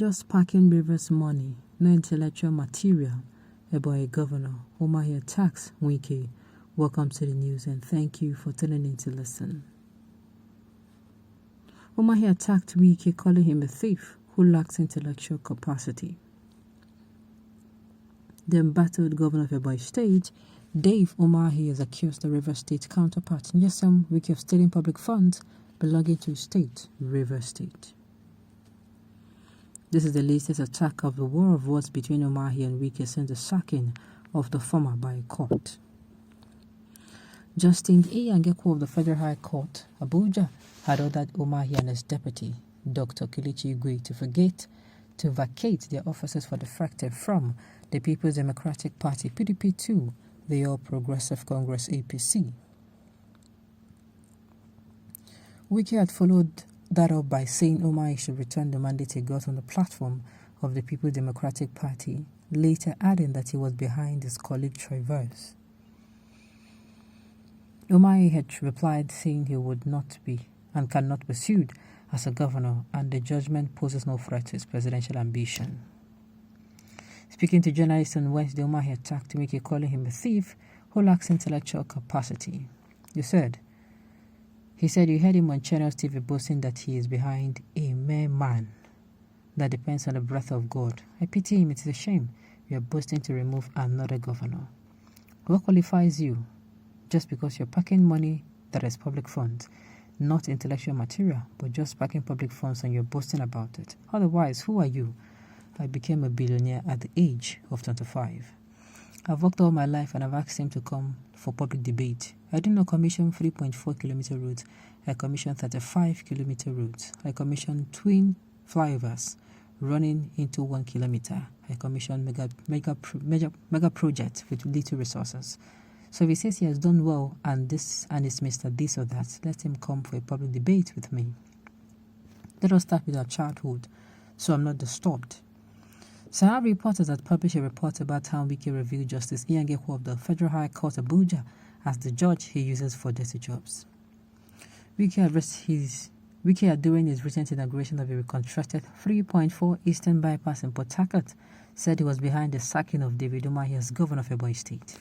just packing rivers money, no intellectual material about a governor. Umahi attacks Wike. Welcome to the news and thank you for tuning in to listen. Umahi attacked Wike, calling him a thief who lacks intellectual capacity. The embattled governor of Ebonyi State, Dave Umahi, has accused the Rivers State counterpart Nyesom Wike of stealing public funds belonging to his state, Rivers State. This is the latest attack of the war of words between Umahi and Wike since the sacking of the former by a court. Justice Âťťâçkś of the Federal High Court, Abuja, had ordered Umahi and his deputy, Dr. Umahi, to vacate their offices for defecting from the People's Democratic Party, PDP, to the All Progressive Congress, APC. Wike had followed that up by saying Umahi should return the mandate he got on the platform of the People's Democratic Party, later adding that he was behind his colleague Traverse. Umahi had replied saying he would not be and cannot be sued as a governor and the judgment poses no threat to his presidential ambition. Speaking to journalists on Wednesday, Umahi attacked Wike, calling him a thief who lacks intellectual capacity. He said you heard him on Channel TV boasting that he is behind a mere man that depends on the breath of God. I pity him, it is a shame. You are boasting to remove another governor. What qualifies you? Just because you're packing money that is public funds, not intellectual material, but just packing public funds and you're boasting about it. Otherwise, who are you? I became a billionaire at the age of 25. I've worked all my life and I've asked him to come for public debate. I did not commission 3.4 kilometer roads. I commissioned 35 kilometer roads. I commissioned twin flyovers running into 1 kilometer. I commissioned mega projects with little resources. So if he says he has done well and is Mr. This or that, let him come for a public debate with me. Let us start with our childhood, so I'm not disturbed. Sahara reporters had published a report about how Wike reviewed Justice Âťťâçkś of the Federal High Court Abuja as the judge he uses for dirty jobs. Wike had, during his recent inauguration of a reconstructed 3.4 Eastern Bypass in Port Harcourt, said he was behind the sacking of David Umahi as governor of Ebonyi State.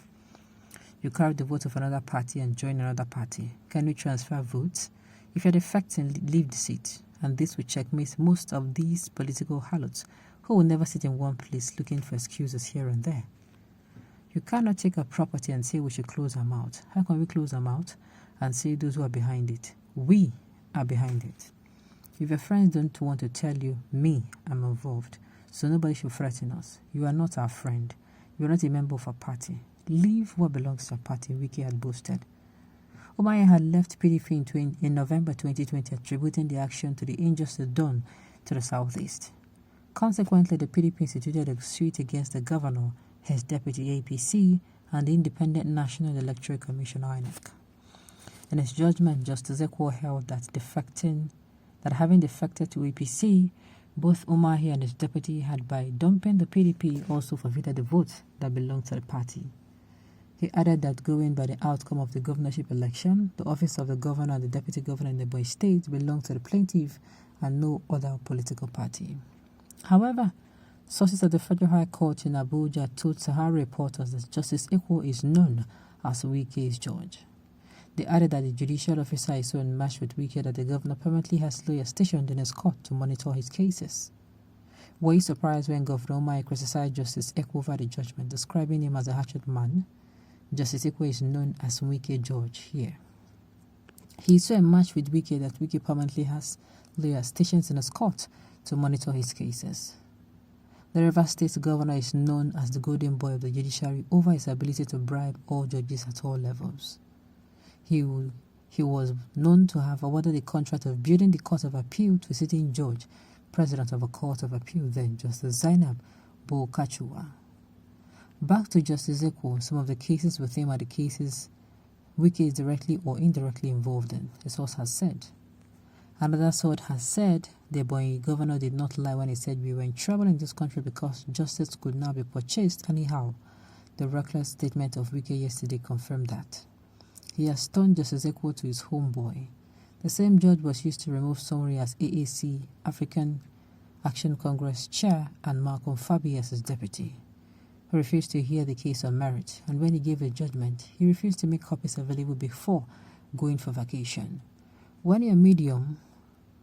You carry the vote of another party and join another party. Can you transfer votes? If you're defecting, leave the seat. And this will checkmate most of these political harlots who will never sit in one place looking for excuses here and there. You cannot take a property and say we should close our mouth. How can we close our mouth and say those who are behind it? We are behind it. If your friends don't want to tell you, me, I'm involved, so nobody should threaten us. You are not our friend. You are not a member of our party. Leave what belongs to our party, Wike had boasted. Umahi had left PDP in November 2020, attributing the action to the injustice done to the southeast. Consequently, the PDP instituted a suit against the governor, his deputy APC, and the Independent National Electoral Commission (INEC). In his judgment, Justice Âťťâçkś held that having defected to APC, both Umahi and his deputy had, by dumping the PDP, also forfeited the votes that belonged to the party. He added that going by the outcome of the governorship election, the office of the governor and the deputy governor in the Ebonyi State belonged to the plaintiff and no other political party. However, sources at the Federal High Court in Abuja told Sahara reporters that Justice Âťťâçkś is known as Wike's judge. They added that the judicial officer is so enmeshed with Wike that the governor permanently has lawyers stationed in his court to monitor his cases. Were you surprised when Governor Umahi criticized Justice Âťťâçkś over the judgment, describing him as a hatchet man? Justice Âťťâçkś is known as Wike judge here. He is so enmeshed with Wike that Wike permanently has lawyers stationed in his court to monitor his cases. The Rivers State governor is known as the golden boy of the judiciary over his ability to bribe all judges at all levels. He was known to have awarded the contract of building the Court of Appeal to a sitting judge, president of a Court of Appeal then, Justice Zainab Bo-Kachua. Back to Justice Âťťâçkś, some of the cases with him are the cases Wike is directly or indirectly involved in, a source has said. Another source has said the Ebonyi governor did not lie when he said we were in trouble in this country because justice could now be purchased anyhow. The reckless statement of Wike yesterday confirmed that. He has turned Justice Âťťâçkś to his homeboy. The same judge was used to remove somebody as AAC, Action Congress chair, and Malcolm Fabi as his deputy. He refused to hear the case on merit, and when he gave a judgment, he refused to make copies available before going for vacation. When a medium,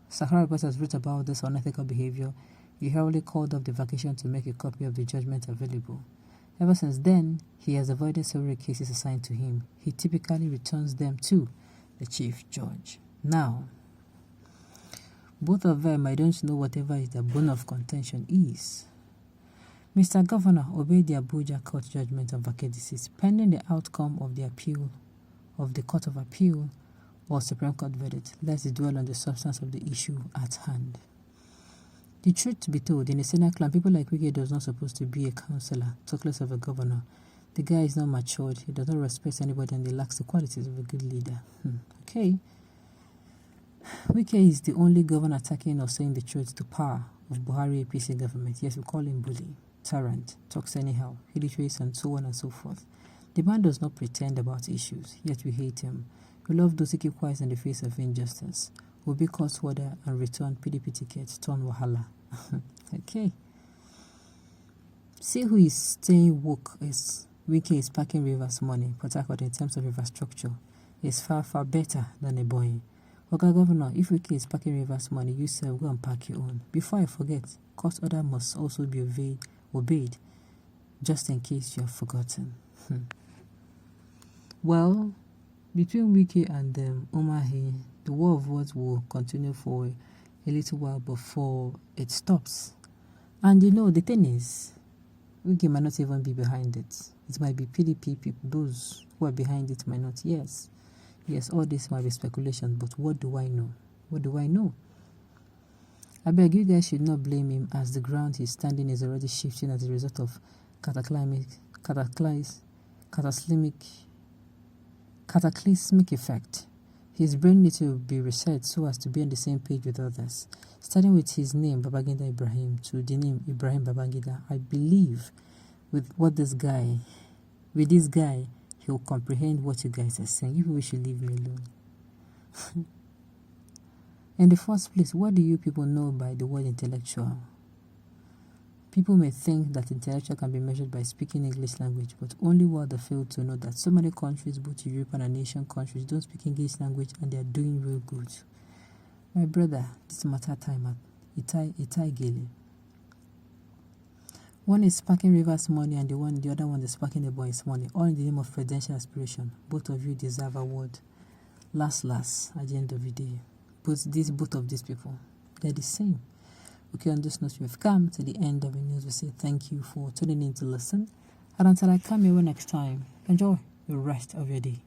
Sahara reporters wrote about this unethical behavior, he hurriedly called off the vacation to make a copy of the judgment available. Ever since then, he has avoided several cases assigned to him. He typically returns them to the chief judge. Now, both of them, I don't know whatever is the bone of contention is. Mr. Governor obeyed the Abuja court judgment on vacancies pending the outcome of the appeal of the Court of Appeal or Supreme Court verdict. Let's dwell on the substance of the issue at hand. The truth to be told, in a Senate clan, people like Wike does not supposed to be a councillor, talk less of a governor. The guy is not matured, he does not respect anybody, and he lacks the qualities of a good leader. Okay. Wike is the only governor attacking or saying the truth to power of Buhari APC government. Yes, we call him bully, tyrant, talks anyhow, illiterates, and so on and so forth. The man does not pretend about issues, yet we hate him. We love those who keep quiet in the face of injustice. Obey court order and return PDP tickets, turn wahala. Okay. See who is staying woke is Wike is packing Rivers money, Port Harcourt in terms of infrastructure is far, far better than a boy. Okay, Governor, if Wike is packing Rivers money, you say go and pack your own. Before I forget, court order must also be obeyed, just in case you have forgotten. Well, between Wike and Umahi, the war of words will continue for a little while before it stops. And you know, the thing is, Wike might not even be behind it. It might be PDP people, those who are behind it might not. Yes, all this might be speculation, but what do I know? What do I know? I beg you guys should not blame him, as the ground he's standing is already shifting as a result of cataclysmic effect. His brain needs to be reset so as to be on the same page with others. Starting with his name, Babangida Ibrahim, to the name Ibrahim Babangida, I believe with this guy, he'll comprehend what you guys are saying. You people should leave me alone. In the first place, what do you people know by the word intellectual? People may think that intellectual can be measured by speaking English language, but only while they fail to know that so many countries, both European and Asian countries, don't speak English language and they are doing real good. My brother, this matter time at Itai Gele. One is sparking Rivers money and the other one is sparking the boys' money, all in the name of presidential aspiration. Both of you deserve award. Last, at the end of the day, both of these people, they're the same. Okay, on this note, we've come to the end of the news. We say thank you for tuning in to listen. And until I come here next time, enjoy the rest of your day.